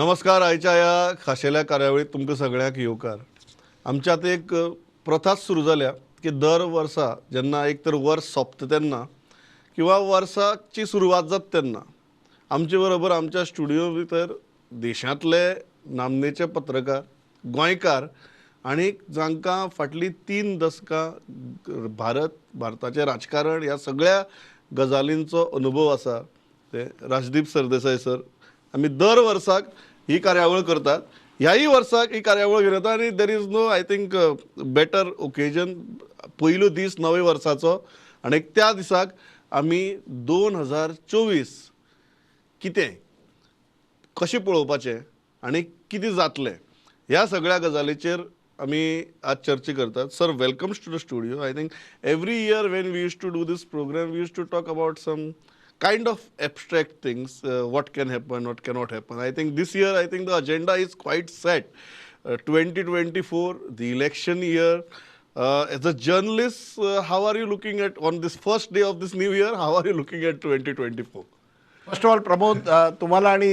नमस्कार. आयच्या या खाशेल्या कार्यावळीत तुमकां सगळ्यांक येवकार. आमच्यात एक प्रथाच सुरू जाल्या की दर वर्सा जेन्ना एक तर वर्स सोंपता तेन्ना किंवा वर्साची सुरवात जाता तेन्ना आमचे बरोबर आमच्या स्टुडिओ भितर देशांतले नामनेचे पत्रकार, गोंयकार आनी जांकां फाटली 3 दशकां भारताचें राजकारण ह्या सगळ्या गजालींचो अनुभव आसा ते राजदीप सरदेसाय सर. आमी दर वर्साक ही कार्यावळ करतात. ह्याही वर्साक ही कार्यावळ घेवन येता आनी there is no I think better occasion. पयलो दीस नवे वर्साचो आनी त्या दिसाक आमी 2024 कितें कशें पळोवपाचें आनी कितें जातलें ह्या सगळ्या गजालीचेर आमी आज चर्चा करतात. Sir, welcomes to the studio. I think every year when we use to do this programme we use to talk about some kind of abstract things, what can happen, what cannot happen. I think this year, I think the agenda is quite set. 2024, the election year. As a journalist, how are you looking at, on this first day of this new year, how are you looking at 2024? First of all, Pramod, तुम्हाला आणि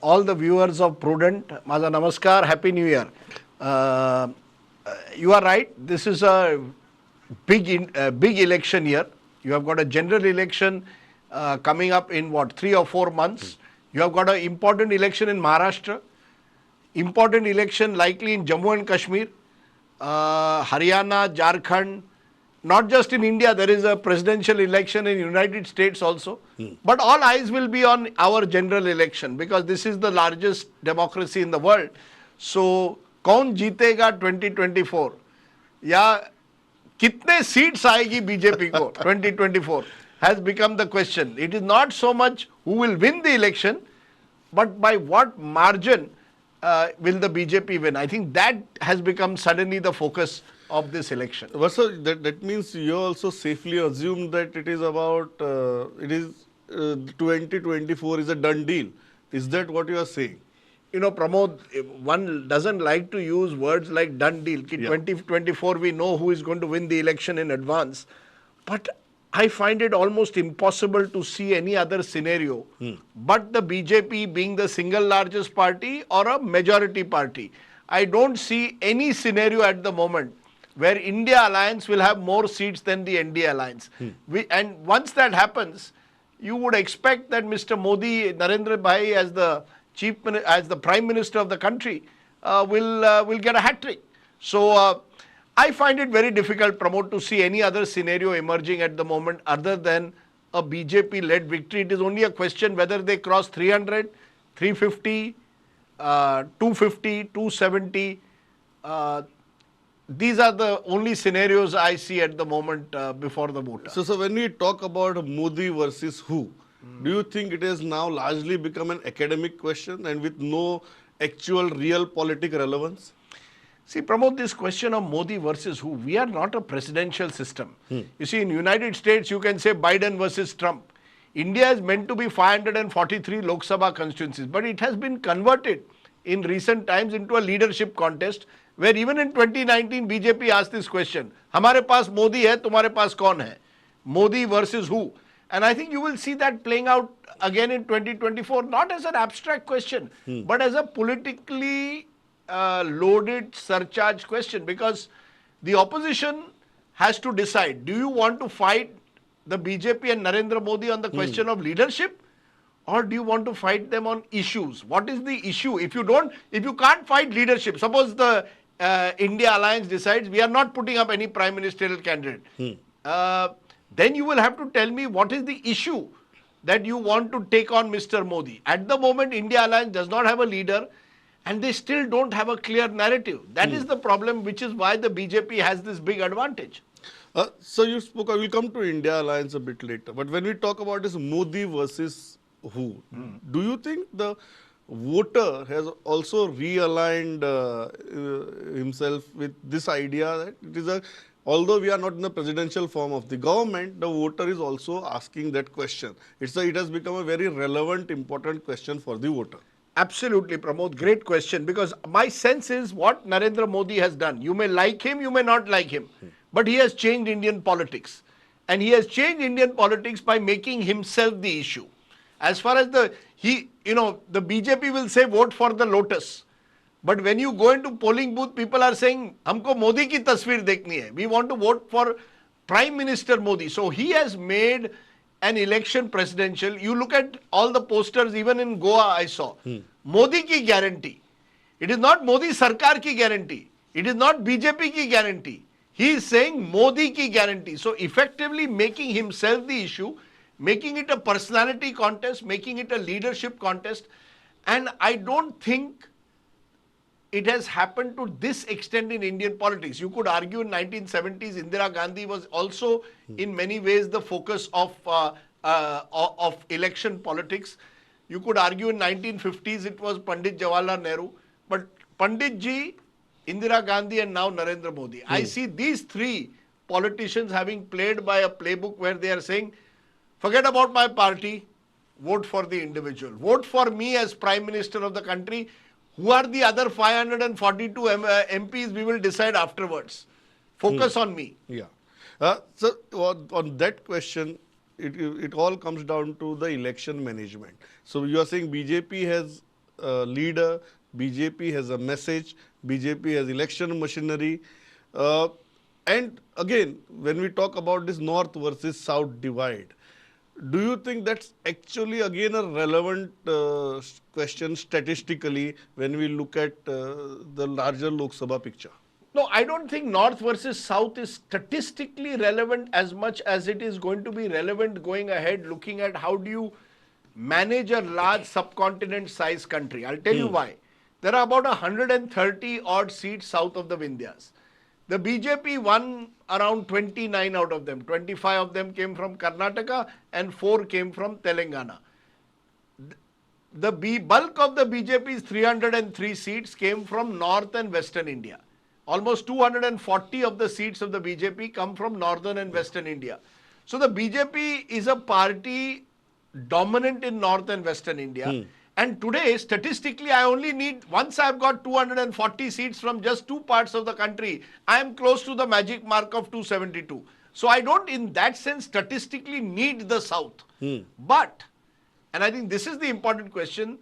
all the viewers of Prudent, माझा नमस्कार, Happy New Year. You are right, this is a big election year. You have got a general election coming up in 3 or 4 months. You have got an important election in Maharashtra, important election likely in Jammu and Kashmir, Haryana, Jharkhand. Not just in India, there is a presidential election in United States also. But all eyes will be on our general election because this is the largest democracy in the world. So, कौन जीतेगा 2024? या कितने seats आएगी BJP को 2024? has become the question. It is not so much who will win the election, but by what margin will the BJP win. I think that has become suddenly the focus of this election. But so that means you also safely assume that it is about, 2024 is a done deal. Is that what you are saying? You know, Pramod, one doesn't like to use words like done deal. 2024 we know who is going to win the election in advance. But I find it almost impossible to see any other scenario but the BJP being the single largest party or a majority party. I don't see any scenario at the moment where India Alliance will have more seats than the NDA Alliance. And once that happens, you would expect that Mr. Modi, Narendra Bhai as the Prime Minister of the country will get a hat-trick. So, I find it very difficult, Pramod, to see any other scenario emerging at the moment other than a BJP-led victory. It is only a question whether they cross 300, 350, 250, 270. These are the only scenarios I see at the moment before the voter. So when we talk about Modi versus who, do you think it has now largely become an academic question and with no actual real political relevance? See, Pramod, this question of Modi versus who, we are not a presidential system. You see, in United States, you can say Biden versus Trump. India is meant to be 543 Lok Sabha constituencies, but it has been converted in recent times into a leadership contest, where even in 2019, BJP asked this question, हमारे पास मोदी है, तुम्हारे पास कौन है? Modi versus who? And I think you will see that playing out again in 2024, not as an abstract question, but as a politically loaded surcharge question, because the opposition has to decide, do you want to fight the BJP and Narendra Modi on the question of leadership, or do you want to fight them on issues? What is the issue? If you can't fight leadership, suppose the India Alliance decides we are not putting up any prime ministerial candidate, then you will have to tell me what is the issue that you want to take on Mr. Modi. At the moment, India Alliance does not have a leader, and they still don't have a clear narrative. That is the problem, which is why the BJP has this big advantage. So you spoke, I will come to India Alliance a bit later. But when we talk about this Modi versus who, do you think the voter has also realigned himself with this idea that it is although we are not in the presidential form of the government, the voter is also asking that question. It has become a very relevant, important question for the voter. Absolutely, Pramod. Great question, because my sense is what Narendra Modi has done. You may like him, you may not like him, but he has changed Indian politics. And he has changed Indian politics by making himself the issue. As far as the BJP will say vote for the Lotus. But when you go into polling booth, people are saying, हमको मोदी की तस्वीर देखनी है. We want to vote for Prime Minister Modi. So he has made an election presidential. You look at all the posters, even in Goa I saw. Modi ki guarantee. It is not Modi Sarkar ki guarantee. It is not BJP ki guarantee. He is saying Modi ki guarantee. So effectively making himself the issue, making it a personality contest, making it a leadership contest. And I don't think it has happened to this extent in Indian politics. You could argue in 1970s, Indira Gandhi was also in many ways the focus of election politics. You could argue in 1950s it was Pandit Jawaharlal Nehru. But Pandit ji, Indira Gandhi and now Narendra Modi. I see these three politicians having played by a playbook where they are saying, forget about my party, vote for the individual. Vote for me as Prime Minister of the country. Who are the other 542 MPs? We will decide afterwards. Focus on me. Yeah. So on that question, it all comes down to the election management. So you are saying BJP has a leader, BJP has a message, BJP has election machinery. And again, when we talk about this North versus South divide, do you think that's actually again a relevant question statistically when we look at the larger Lok Sabha picture? No, I don't think North versus South is statistically relevant as much as it is going to be relevant going ahead, looking at how do you manage a large subcontinent size country. I'll tell you why. There are about 130 odd seats south of the Vindhyas. The BJP won around 29 out of them. 25 of them came from Karnataka and 4 came from Telangana. The bulk of the BJP's 303 seats came from North and Western India. Almost 240 of the seats of the BJP come from Northern and Western India. So the BJP is a party dominant in North and Western India. And today, statistically, I only need, once I've got 240 seats from just 2 parts of the country, I am close to the magic mark of 272. So I don't, in that sense, statistically need the South. But, and I think this is the important question,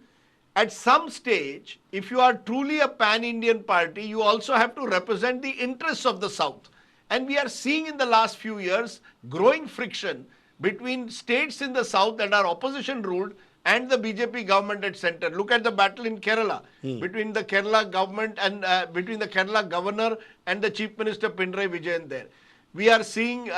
at some stage, if you are truly a pan-Indian party, you also have to represent the interests of the South. And we are seeing in the last few years growing friction between states in the South that are opposition ruled and the BJP government at center. Look at the battle in Kerala between the Kerala government and between the Kerala governor and the Chief Minister Pinarayi Vijayan there. We are seeing in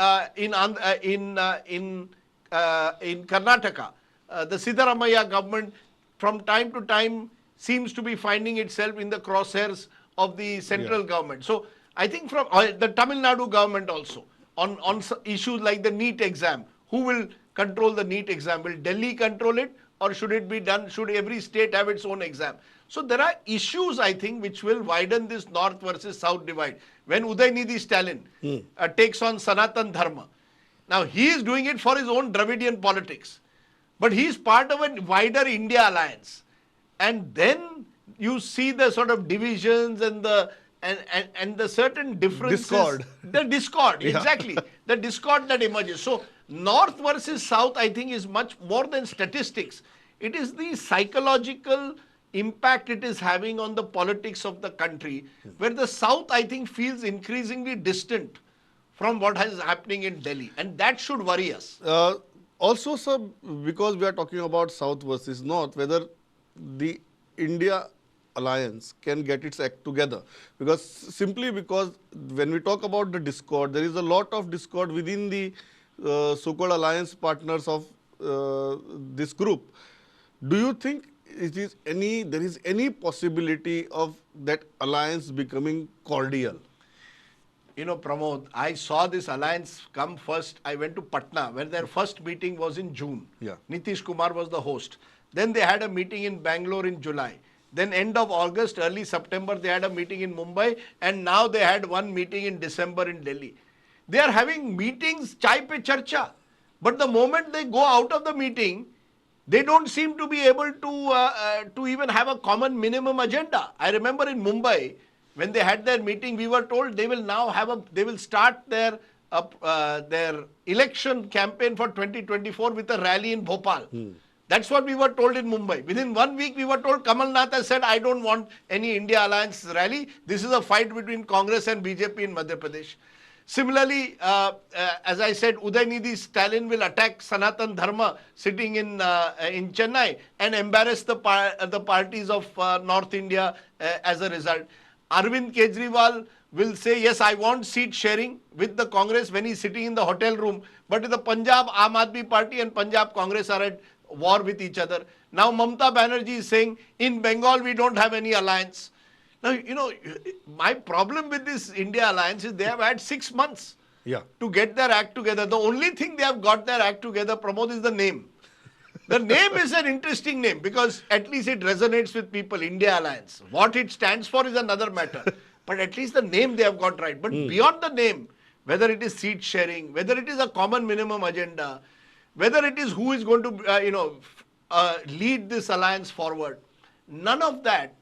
Karnataka, the Siddaramaiah government from time to time seems to be finding itself in the crosshairs of the central government. So I think from the Tamil Nadu government also on issues like the NEET exam, who will control the NEET exam? Will Delhi control it? Or should it be done, should every state have its own exam? So there are issues, I think, which will widen this North versus South divide. When Udaynidhi Stalin takes on Sanatan Dharma, now he is doing it for his own Dravidian politics. But he is part of a wider India alliance. And then you see the sort of divisions and the certain differences. Discord. The discord, exactly. The discord that emerges. So North versus South, I think, is much more than statistics. It is the psychological impact it is having on the politics of the country, where the South, I think, feels increasingly distant from what is happening in Delhi. And that should worry us. Also, sir, because we are talking about South versus North, whether the India alliance can get its act together. Because simply because when we talk about the discord, there is a lot of discord within the so-called alliance partners of this group. Do you think there is any possibility of that alliance becoming cordial? You know, Pramod, I saw this alliance come first. I went to Patna, where their first meeting was in June. Nitish Kumar was the host. Then they had a meeting in Bangalore in July. Then end of August, early September, they had a meeting in Mumbai. And now they had one meeting in December in Delhi. They are having meetings, chai pe charcha. But the moment they go out of the meeting, they don't seem to be able to even have a common minimum agenda. I remember in Mumbai, when they had their meeting, we were told they will now they will start their election campaign for 2024 with a rally in Bhopal. That's what we were told in Mumbai. Within 1 week, we were told Kamal Nath has said, I don't want any India Alliance rally. This is a fight between Congress and BJP in Madhya Pradesh. Similarly, as I said, Udaynidhi Stalin will attack Sanatan Dharma sitting in Chennai and embarrass the parties of North India as a result. Arvind Kejriwal will say, yes, I want seat sharing with the Congress when he's sitting in the hotel room. But in the Punjab Aam Aadmi Party and Punjab Congress are at war with each other. Now Mamata Banerjee is saying, in Bengal we don't have any alliance. Now, my problem with this India alliance is they have had 6 months to get their act together. The only thing they have got their act together, Pramod, is the name. The name is an interesting name because at least it resonates with people, India Alliance. What it stands for is another matter. But at least the name they have got right. But beyond the name, whether it is seat sharing, whether it is a common minimum agenda, whether it is who is going to, lead this alliance forward, none of that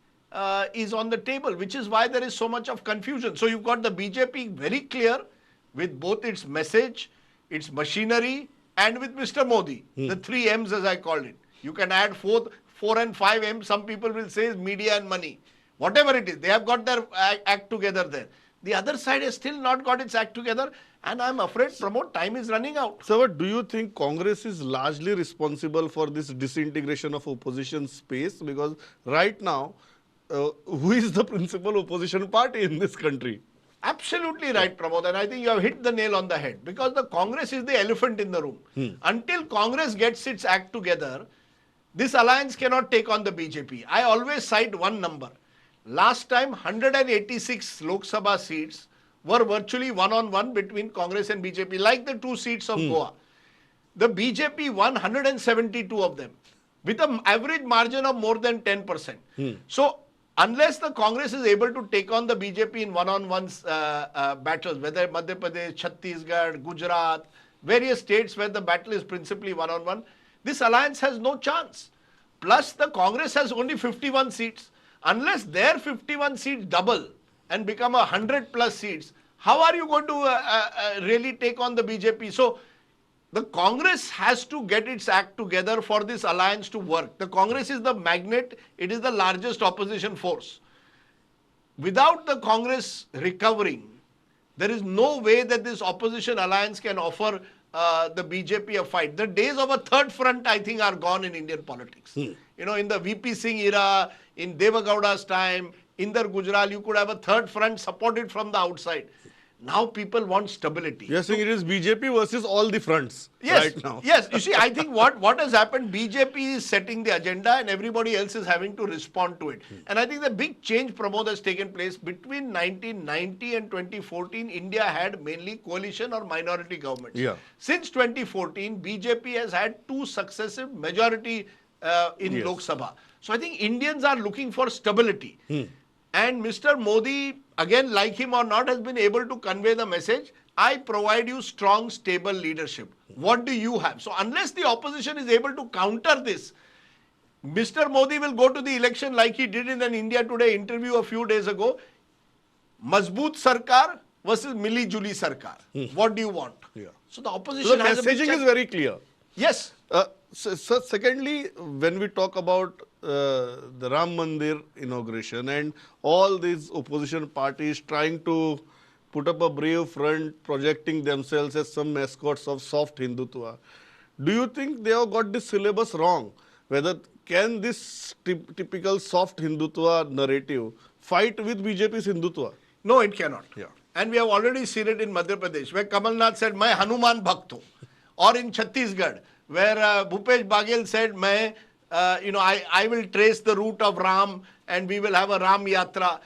is on the table, which is why there is so much of confusion. So you've got the BJP very clear with both its message, its machinery, and with Mr. Modi, the 3 M's as I called it. You can add 4 and 5 M's. Some people will say is media and money. Whatever it is, they have got their act together there. The other side has still not got its act together, and I'm afraid, Pramod, time is running out. So, do you think Congress is largely responsible for this disintegration of opposition space? Because right now, who is the principal opposition party in this country? Absolutely right, Pramod, and I think you have hit the nail on the head because the Congress is the elephant in the room. Until Congress gets its act together, this alliance cannot take on the BJP. I always cite one number. Last time, 186 Lok Sabha seats were virtually one-on-one between Congress and BJP, like the 2 seats of Goa. The BJP won 172 of them with an average margin of more than 10%. So, unless the Congress is able to take on the BJP in one-on-one battles, whether Madhya Pradesh, Chhattisgarh, Gujarat, various states where the battle is principally one-on-one, this alliance has no chance. Plus, the Congress has only 51 seats. Unless their 51 seats double and become 100 plus seats, how are you going to really take on the BJP? So, the Congress has to get its act together for this alliance to work. The Congress is the magnet. It is the largest opposition force. Without the Congress recovering, there is no way that this opposition alliance can offer the BJP a fight. The days of a third front, I think, are gone in Indian politics. In the VP Singh era, in Devagowda's time, Inder Gujral, you could have a third front supported from the outside. Now people want stability. You're saying it is BJP versus all the fronts right now. Yes. You see, I think what has happened, BJP is setting the agenda and everybody else is having to respond to it. And I think the big change, Pramod, has taken place between 1990 and 2014. India had mainly coalition or minority governments. Since 2014, BJP has had 2 successive majority in Lok Sabha. So I think Indians are looking for stability. And Mr. Modi, again, like him or not, has been able to convey the message, I provide you strong, stable leadership. What do you have? So unless the opposition is able to counter this, Mr. Modi will go to the election like he did in an India Today interview a few days ago. Mazboot Sarkar versus Mili Juli Sarkar. What do you want? So the opposition has the messaging is very clear. Yes. So secondly, when we talk about the Ram Mandir inauguration and all these opposition parties trying to put up a brave front, projecting themselves as some mascots of soft Hindutva, do you think they have got this syllabus wrong? Whether can this typical soft Hindutva narrative fight with BJP's Hindutva? No, it cannot. And we have already seen it in Madhya Pradesh, where Kamal Nath said, "Main Hanuman Bhakt hu," or in Chhattisgarh, where Bhupesh Baghel said, I will trace the route of Ram and we will have a Ram Yatra.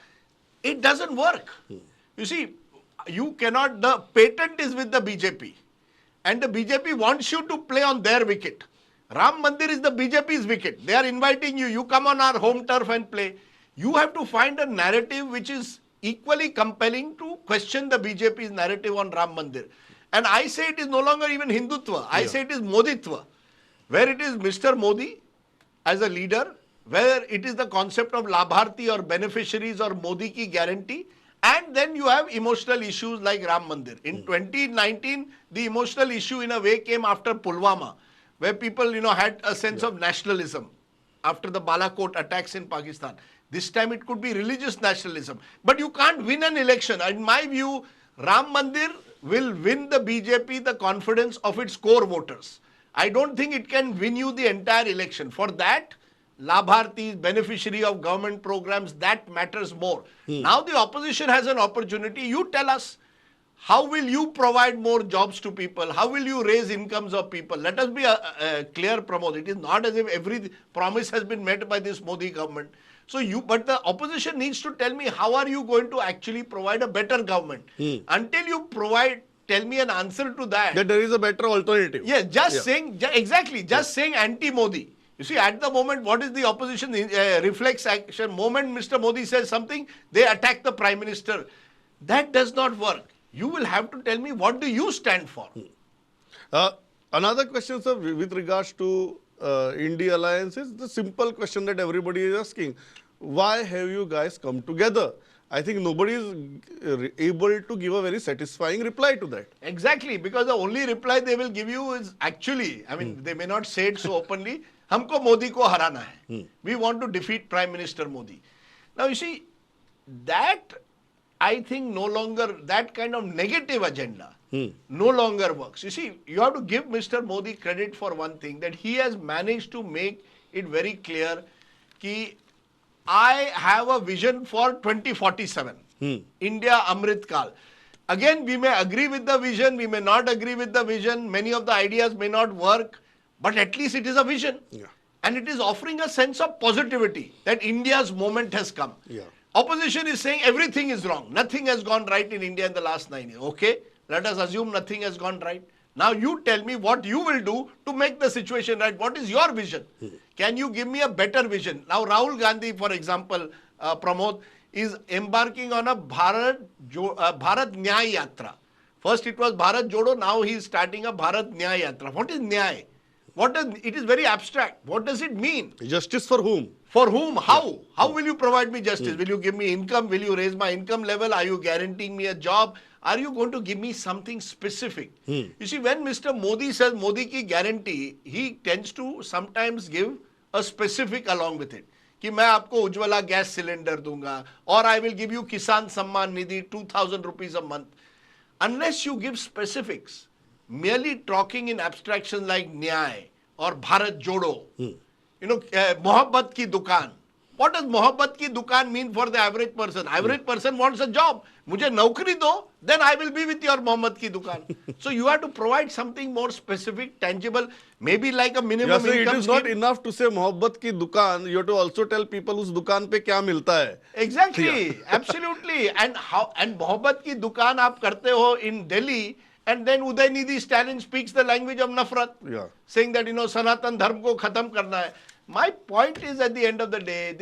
It doesn't work. You see, you cannot, the patent is with the BJP. And the BJP wants you to play on their wicket. Ram Mandir is the BJP's wicket. They are inviting you. You come on our home turf and play. You have to find a narrative which is equally compelling to question the BJP's narrative on Ram Mandir. And I say it is no longer even Hindutva. I say it is Moditva, where it is Mr. Modi as a leader, where it is the concept of Labharti or beneficiaries or Modi ki guarantee. And then you have emotional issues like Ram Mandir. In 2019, the emotional issue in a way came after Pulwama, where people, had a sense of nationalism after the Balakot attacks in Pakistan. This time it could be religious nationalism. But you can't win an election. In my view, Ram Mandir will win the BJP the confidence of its core voters. I don't think it can win you the entire election. For that, Labhartis, beneficiary of government programs, that matters more. Now the opposition has an opportunity. You tell us, how will you provide more jobs to people? How will you raise incomes of people? Let us be clear, Pramod. It is not as if every promise has been met by this Modi government. But the opposition needs to tell me, how are you going to actually provide a better government? Until you tell me an answer to that. That there is a better alternative. Yes, saying, exactly, just saying anti-Modi. You see, at the moment, what is the opposition reflex action? Moment Mr. Modi says something, they attack the Prime Minister. That does not work. You will have to tell me, what do you stand for? Another question, sir, with regards to India alliance is the simple question that everybody is asking. Why have you guys come together? I think nobody is able to give a very satisfying reply to that. Exactly, because the only reply they will give you is actually, they may not say it so openly, हमको मोदी को हराना है. We want to defeat Prime Minister Modi. Now you see, that I think no longer, that kind of negative agenda no longer works. You see, you have to give Mr. Modi credit for one thing, that he has managed to make it very clear that I have a vision for 2047. India Amrit Kal. Again, we may agree with the vision, we may not agree with the vision, many of the ideas may not work, but at least it is a vision. And it is offering a sense of positivity that India's moment has come. Opposition is saying everything is wrong. Nothing has gone right in India in the last 9 years. Okay, let us assume nothing has gone right. Now you tell me what you will do to make the situation right. What is your vision? Can you give me a better vision? Now Rahul Gandhi, for example, Pramod, is embarking on a Bharat Nyay Yatra. First it was Bharat Jodo, now he is starting a Bharat Nyay Yatra. What is Nyay? It is very abstract. What does it mean? Justice for whom? For whom? How? How will you provide me justice? Will you give me income? Will you raise my income level? Are you guaranteeing me a job? Are you going to give me something specific? You see, when Mr. Modi says Modi ki guarantee, he tends to sometimes give a specific along with it. कि मैं आपको Ujjwala gas cylinder दूंगा, or I will give you Kisan Samman Nidhi 2,000 rupees a month. Unless you give specifics, merely talking in abstraction like Nyay or Bharat Jodo, Mohabbat ki dukaan. What does Mohabbat ki dukaan mean for the average person? Average person wants a job. Mujhe naukri do, then I will be with your Mohabbat ki dukaan. So you have to provide something more specific, tangible, maybe like a minimum income it is scheme. not enough to say Mohabbat ki dukaan. You have to also tell people whose dukaan pe kya milta hai. Exactly, absolutely. And Mohabbat ki dukaan aap karte ho in Delhi, and then Udaynidhi Stalin speaks the language of nafrat, saying that, Sanatan Dharm ko khatam karna hai. My point is, at the end of the day,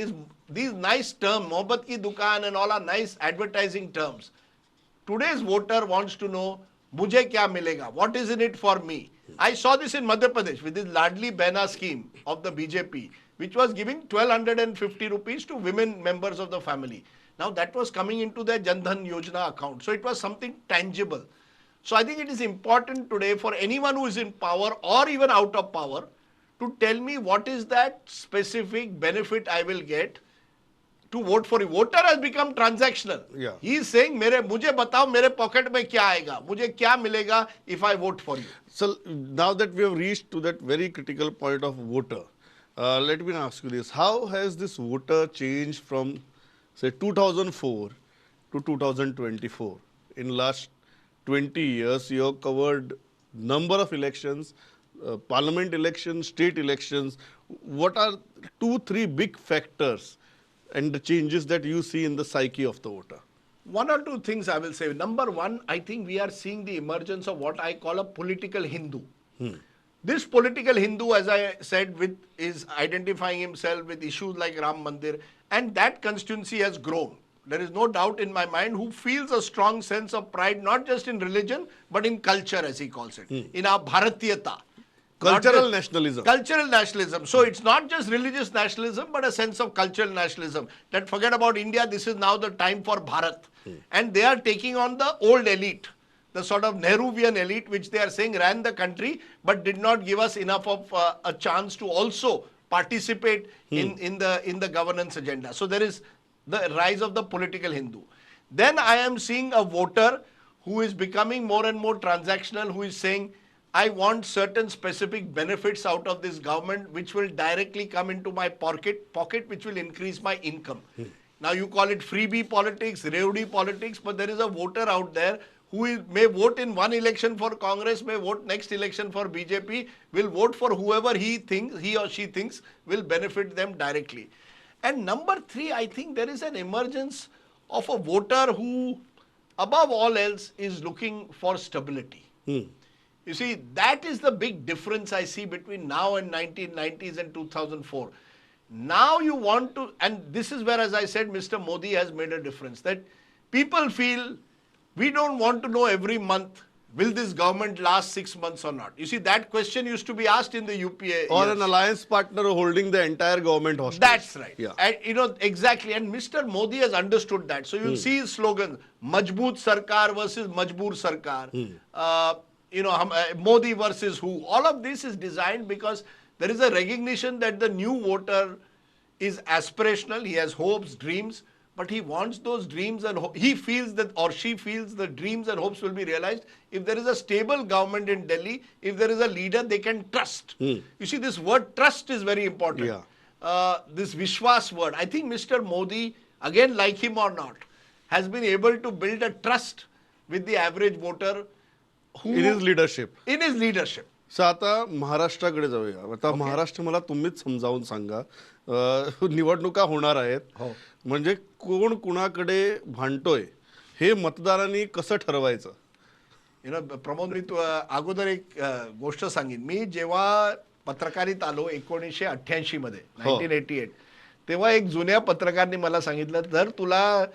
these nice terms, Mohabbat ki dukaan and all are nice advertising terms. Today's voter wants to know, mujhe kya milega? What is in it for me? I saw this in Madhya Pradesh with this Ladli Behna scheme of the BJP, which was giving 1,250 rupees to women members of the family. Now that was coming into their Jan Dhan Yojana account. So it was something tangible. So I think it is important today for anyone who is in power or even out of power to tell me what is that specific benefit I will get to vote for you. Voter has become transactional. He is saying, mujhe batao, mere pocket mein kya aayega? Mujhe kya milega if I vote for you? So now that we have reached to that very critical point of voter, let me ask you this. How has this voter changed from, say, 2004 to 2024? In last 20 years, you have covered number of elections, parliament elections, state elections. What are 2-3 big factors and the changes that you see in the psyche of the voter? One or two things I will say. Number one, I think we are seeing the emergence of what I call a political Hindu. This political Hindu, as I said, is identifying himself with issues like Ram Mandir, and that constituency has grown. There is no doubt in my mind, who feels a strong sense of pride, not just in religion, but in culture, as he calls it, in our Bharatiyata. Cultural nationalism. Cultural nationalism. So it's not just religious nationalism, but a sense of cultural nationalism. That forget about India, this is now the time for Bharat. And they are taking on the old elite, the sort of Nehruvian elite, which they are saying ran the country, but did not give us enough of a chance to also participate in the governance agenda. So there is the rise of the political Hindu. Then I am seeing a voter who is becoming more and more transactional, who is saying, I want certain specific benefits out of this government which will directly come into my pocket, which will increase my income. Now you call it freebie politics, revdi politics, but there is a voter out there who may vote in one election for Congress, may vote next election for BJP, will vote for whoever he or she thinks will benefit them directly. And number three, I think there is an emergence of a voter who, above all else, is looking for stability. You see, that is the big difference I see between now and 1990s and 2004. Now you want to, and this is where, as I said, Mr. Modi has made a difference, that people feel we don't want to know every month, will this government last 6 months or not? You see, that question used to be asked in the UPA. Or an alliance partner holding the entire government hostage. That's right. Yeah. And, exactly. And Mr. Modi has understood that. So you'll see his slogan, Majboot Sarkar versus Majboor Sarkar. Modi versus who. All of this is designed because there is a recognition that the new voter is aspirational. He has hopes, dreams, but he wants those dreams and he feels that, or she feels the dreams and hopes will be realized if there is a stable government in Delhi, if there is a leader they can trust. You see, this word trust is very important. Yeah. This Vishwas word. I think Mr. Modi, again, like him or not, has been able to build a trust with the average voter in his leadership. In his leadership. सो आता महाराष्ट्राकडे जाऊया. आता महाराष्ट्र मला तुम्हीच समजावून सांगा. निवडणुका होणार आहेत, म्हणजे कोण कुणाकडे भांडतोय हे मतदारांनी कसं ठरवायचं? प्रमोद, मी अगोदर एक गोष्ट सांगेन. मी जेव्हा पत्रकारित आलो 1988 मध्ये, 1988, तेव्हा एक जुन्या पत्रकारांनी मला सांगितलं, जर तुला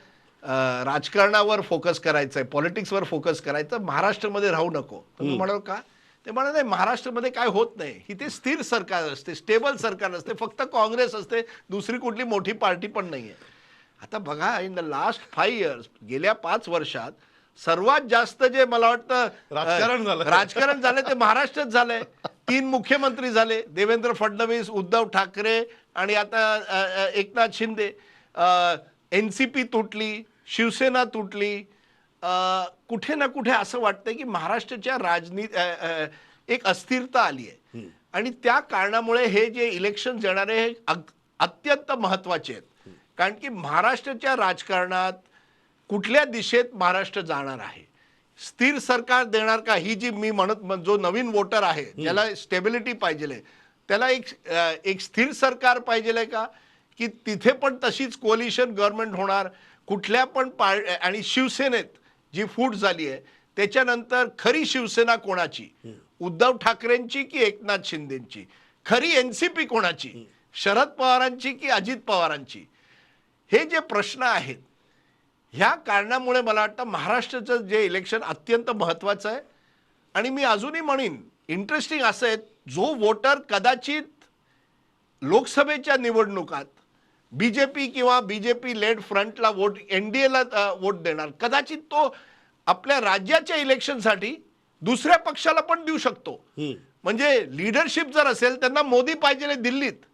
राजकारणावर फोकस करायचंय, पॉलिटिक्सवर फोकस करायचं, महाराष्ट्रामध्ये राहू नको. मी म्हणालो का? ते म्हणाले, नाही, महाराष्ट्रामध्ये काय होत नाही. इथे स्थिर सरकार असते, स्टेबल सरकार असते, फक्त काँग्रेस असते, दुसरी कुठली मोठी पार्टी पण नाहीये. आता बघा, इन द लास्ट 5 years, गेल्या 5 वर्षात सर्वात जास्त जे मला वाटतं राजकारण झालं ते महाराष्ट्रात झालंय. 3 मुख्यमंत्री झाले, देवेंद्र फडणवीस, उद्धव ठाकरे आणि आता एकनाथ शिंदे. NCP तुटली, शिवसेना तुटली. कुठे ना कुठे असं वाटतंय की महाराष्ट्राच्या एक अस्थिरता आली आहे आणि त्या कारणामुळे हे जे इलेक्शन येणारे हे अत्यंत महत्वाचे आहेत. कारण की महाराष्ट्राच्या राजकारणात कुठल्या दिशेत महाराष्ट्र जाणार आहे, स्थिर सरकार देणार का, ही जी मी जो नवीन वोटर आहे ज्याला स्टेबिलिटी पाहिजे, त्याला एक स्थिर सरकार पाहिजे का, की तिथे पण तशीच कोलिशन गव्हर्नमेंट होणार, कुठल्या पण आणि शिवसेनेत जी फूट झाली आहे त्याच्यानंतर खरी शिवसेना कोणाची, उद्धव ठाकरेंची की एकनाथ शिंदेची, खरी NCP कोणाची, शरद पवारांची की अजित पवारांची, हे जे प्रश्न आहेत, ह्या कारणामुळे मला वाटतं महाराष्ट्राचं जे इलेक्शन अत्यंत महत्वाचं आहे. आणि मी अजूनही म्हणेन, इंटरेस्टिंग असं आहे, जो वोटर कदाचित लोकसभेच्या निवडणुकात BJP किंवा BJP लेड फ्रंटला वोट, NDAला वोट देणार, कदाचित तो आपल्या राज्याच्या इलेक्शनसाठी दुसऱ्या पक्षाला पण देऊ शकतो. म्हणजे लीडरशिप जर असेल, त्यांना मोदी पाहिजे दिल्लीत,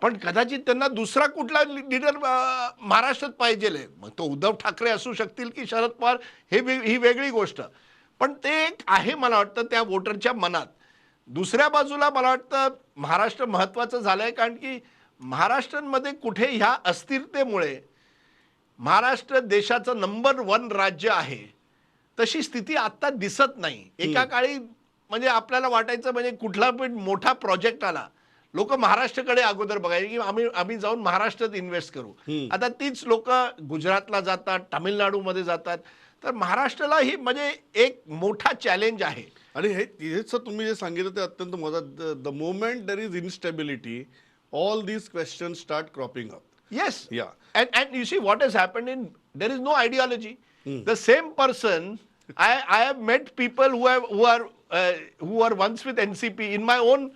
पण कदाचित त्यांना दुसरा कुठला लीडर महाराष्ट्रात पाहिजे, मग तो उद्धव ठाकरे असू शकतील की शरद पवार, ही वेगळी गोष्ट. पण ते एक आहे मला वाटतं त्या वोटरच्या मनात. दुसऱ्या बाजूला मला वाटतं महाराष्ट्र महत्त्वाचं झालंय, कारण की महाराष्ट्रामध्ये कुठे ह्या अस्थिरतेमुळे महाराष्ट्र देशाचं नंबर 1 राज्य आहे तशी स्थिती आता दिसत नाही. एका काळी म्हणजे आपल्याला वाटायचं, म्हणजे कुठला पण मोठा प्रोजेक्ट आला, लोक महाराष्ट्राकडे अगोदर बघायचे की आम्ही जाऊन महाराष्ट्रात इन्व्हेस्ट करू. आता तीच लोक गुजरातला जातात, तामिळनाडूमध्ये जातात. तर महाराष्ट्राला ही म्हणजे एक मोठा चॅलेंज आहे. आणि हेच तुम्ही जे सांगितलं ते अत्यंत महत्त्वाचं. The moment there is instability, all these questions start cropping up. Yes. Yeah. And you see what has happened there is no ideology. The same person, I have met people who are once with NCP in my own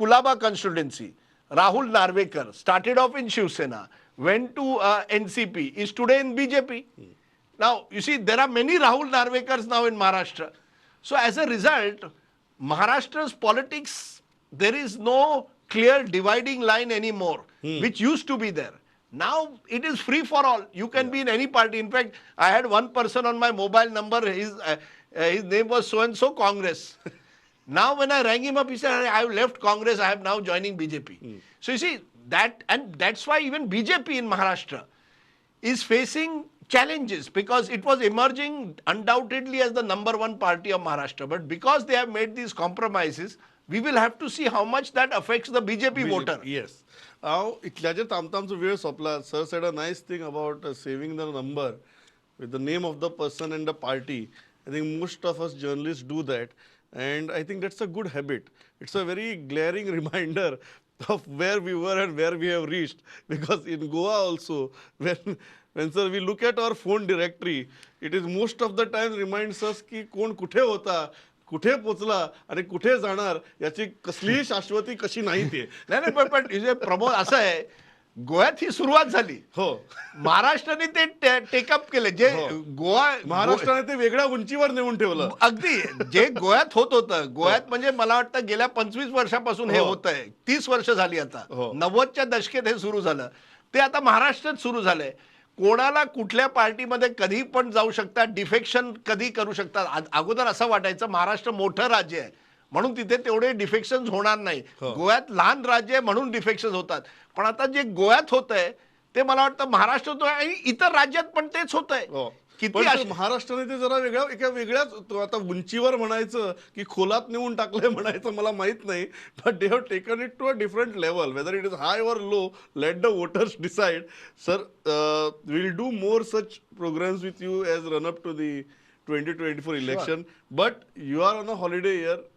Kulaba constituency. Rahul Narvekar started off in Shiv Sena, went to NCP, is today in BJP. Now, you see, there are many Rahul Narvekars now in Maharashtra. So, as a result, Maharashtra's politics, there is no clear dividing line anymore, which used to be there. Now, it is free for all. You can be in any party. In fact, I had one person on my mobile number, his name was so-and-so Congress. Now, when I rang him up, he said, I have left Congress, I am now joining BJP. So, you see, that's why even BJP in Maharashtra is facing challenges, because it was emerging undoubtedly as the #1 party of Maharashtra. But because they have made these compromises, we will have to see how much that affects the BJP voter. Yes. इथल्याचे तामतामचो वेळ सोंपला. Sir said a nice thing about saving the number with the name of the person and the party. I think most of us journalists do that, and I think that's a good habit. It's a very glaring reminder of where we were and where we have reached, because in Goa also, when sir we look at our phone directory, it is most of the time reminds us की कोण कुठे होता, कुठे पोचला आणि कुठे जाणार याची कसलीही शाश्वती कशी नाही ते. नाही पण प्रमोद असं आहे, गोव्यात ही सुरुवात झाली. हो, महाराष्ट्राने ते टेकअप केले. जे गोवा महाराष्ट्राने ते वेगळ्या उंचीवर नेऊन ठेवलं. अगदी जे गोव्यात होत होतं, गोव्यात म्हणजे मला वाटतं गेल्या 25 वर्षापासून हे होत आहे. 30 वर्ष झाली आता. 90च्या दशकेत हे सुरू झालं, ते आता महाराष्ट्रात सुरू झालंय. कोणाला कुठल्या पार्टीमध्ये कधी पण जाऊ शकतात, डिफेक्शन कधी करू शकतात. अगोदर असं वाटायचं महाराष्ट्र मोठं राज्य आहे म्हणून तिथे तेवढे डिफेक्शन होणार नाही, गोव्यात लहान राज्य आहे म्हणून डिफेक्शन होतात. पण आता जे गोव्यात होत आहे ते मला वाटतं महाराष्ट्र होतोय आणि इतर राज्यात पण तेच होत आहे. किती महाराष्ट्राने ते जरा एका वेगळ्याच आता उंचीवर म्हणायचं की खोलात नेऊन टाकलंय म्हणायचं मला माहित नाही. But they have taken it to a different level. Whether it is high और low, let the voters decide. Sir, will do more such programmes with you as run up to the 2024 election. But you are on a holiday year.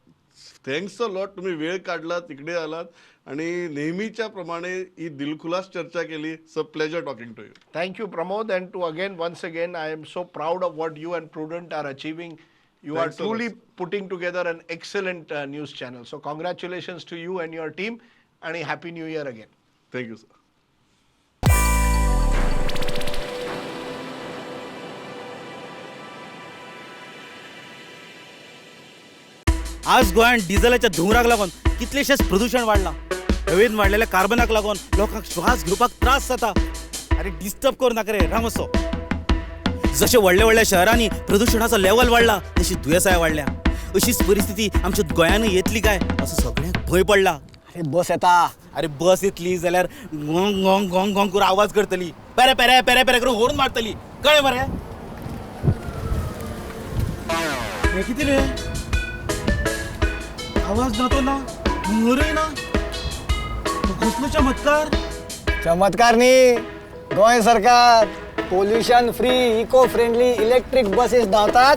Thanks a lot, तुम्ही वेळ काढला, तिकडे आलात आणि नेहमीच्या प्रमाणे ही दिलखुलास चर्चा केली. So pleasure talking to you. Thank you, Pramod, and to once again, I am so proud of what you and Prudent are achieving. You Thanks are so truly much. putting together an excellent news channel. So congratulations to you and your team, and a happy new year again. Thank you sir. आज गोंयांत डिझेलाच्या धुंवराक लागून कितलेशेच प्रदूषण वाडलां. हवेन वाडलेल्या कार्बनाक लागून लोकांक श्वास घेवपाक त्रास जाता. अरे डिस्टर्ब करू नाका रे, राम असो. जशे व्हडल्या व्हडल्या शहरांनी प्रदूषणाचो लेवल वाडला तशी दुयेंसांय वाडल्या. अशीच परिस्थिती आमच्या गोंयांतूय येतली काय असो सगळ्यांक भंय पडला. अरे बस येता. अरे बस येतली जाल्यार गोंग गोंग गोंग गोंग करून आवाज करतली, पेरे पेरे पेरे पेरे करून हॉर्न मारतली. कळ्ळें मरे? हे कितें रे? आवाज जातो ना, हुंगरय ना. कसलो चमत्कार? चमत्कार न्ही, गोंय सरकार pollution free eco friendly electric buses धांवतात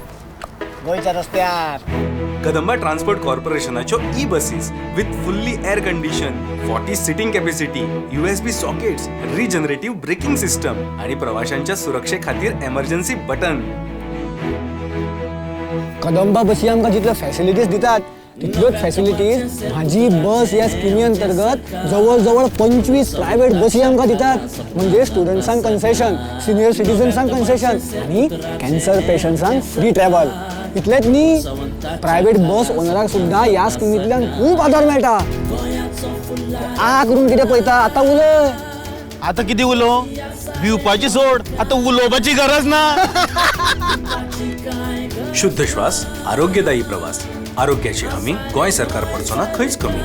गोंयच्या रस्त्यार. कदंबा ट्रान्सपोर्ट कॉर्पोरेशनाच्यो e buses with fully air condition, 40 seating capacity, USB sockets, regenerative braking system आणि प्रवाशांच्या सुरक्षे खातीर एमर्जन्सी बटन. कदंबा बसी आमकां जितल्यो फॅसिलिटीज दितात तितल्योच फॅसिलिटीज म्हाजी बस ह्या स्किमी अंतर्गत जवळ जवळ 25 प्रायव्हेट बसी आमकां दितात. म्हणजे स्टुडंट्सांक कन्सेशन, सिनियर सिटीजन्सांक कन्सेशन आणि कॅन्सर पेशंट्सांक फ्री ट्रॅव्हल. इतलेंच न्ही, प्रायव्हेट बस ओनराक सुद्दां ह्या स्किमींतल्यान खूब आदार मेळटा. आ करून कितें पळयता, आतां उलय. आता किती उलो? भिवपाची सोड, आता उलोवपाची गरज ना. शुद्ध श्वास, आरोग्यदायी प्रवास, आरोग्याची हमी गोंय सरकार पडचो ना खंयच कमी.